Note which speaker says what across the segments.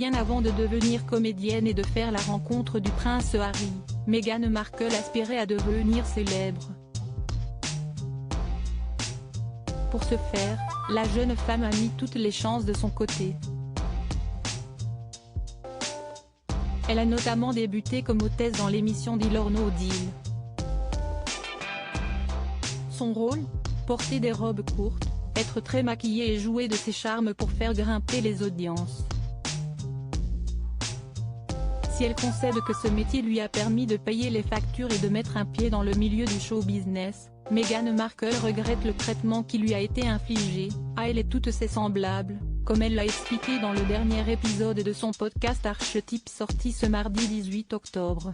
Speaker 1: Bien avant de devenir comédienne et de faire la rencontre du prince Harry, Meghan Markle aspirait à devenir célèbre. Pour ce faire, la jeune femme a mis toutes les chances de son côté. Elle a notamment débuté comme hôtesse dans l'émission Deal or No Deal. Son rôle ? Porter des robes courtes, être très maquillée et jouer de ses charmes pour faire grimper les audiences. Si elle concède que ce métier lui a permis de payer les factures et de mettre un pied dans le milieu du show business, Meghan Markle regrette le traitement qui lui a été infligé, à elle et toutes ses semblables, comme elle l'a expliqué dans le dernier épisode de son podcast Archetype sorti ce mardi 18 octobre.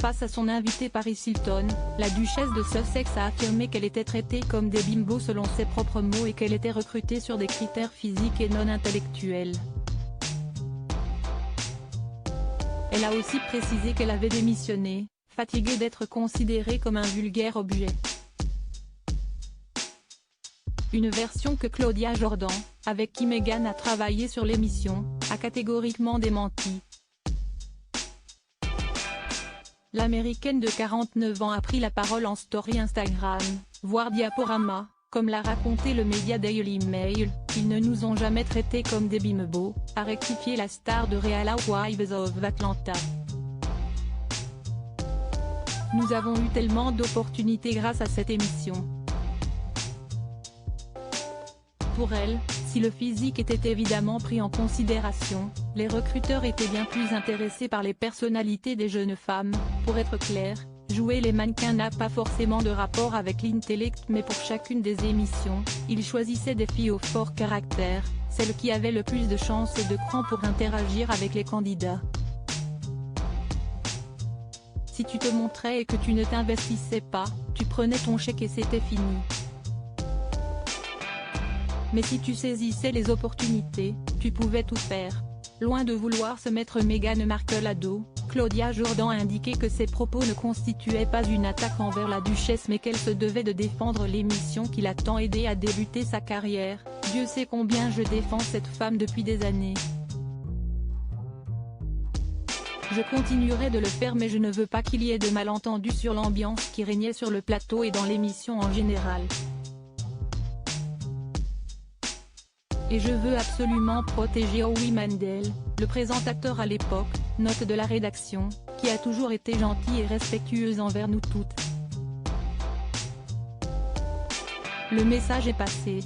Speaker 1: Face à son invité Paris Hilton, la duchesse de Sussex a affirmé qu'elle était traitée comme des bimbos selon ses propres mots et qu'elle était recrutée sur des critères physiques et non intellectuels. Elle a aussi précisé qu'elle avait démissionné, fatiguée d'être considérée comme un vulgaire objet. Une version que Claudia Jordan, avec qui Meghan a travaillé sur l'émission, a catégoriquement démenti. L'américaine de 49 ans a pris la parole en story Instagram, voire diaporama, comme l'a raconté le média Daily Mail. Ils ne nous ont jamais traités comme des bimbos, a rectifié la star de Real Housewives of Atlanta. Nous avons eu tellement d'opportunités grâce à cette émission. Pour elle, si le physique était évidemment pris en considération, les recruteurs étaient bien plus intéressés par les personnalités des jeunes femmes. Pour être clair, jouer les mannequins n'a pas forcément de rapport avec l'intellect, mais pour chacune des émissions, ils choisissaient des filles au fort caractère, celles qui avaient le plus de chance et de cran pour interagir avec les candidats. Si tu te montrais et que tu ne t'investissais pas, tu prenais ton chèque et c'était fini. Mais si tu saisissais les opportunités, tu pouvais tout faire. Loin de vouloir se mettre Meghan Markle à dos, Claudia Jordan a indiqué que ses propos ne constituaient pas une attaque envers la duchesse mais qu'elle se devait de défendre l'émission qui l'a tant aidé à débuter sa carrière. Dieu sait combien je défends cette femme depuis des années. Je continuerai de le faire mais je ne veux pas qu'il y ait de malentendus sur l'ambiance qui régnait sur le plateau et dans l'émission en général. Et je veux absolument protéger Howie Mandel, le présentateur à l'époque, note de la rédaction, qui a toujours été gentil et respectueuse envers nous toutes. Le message est passé.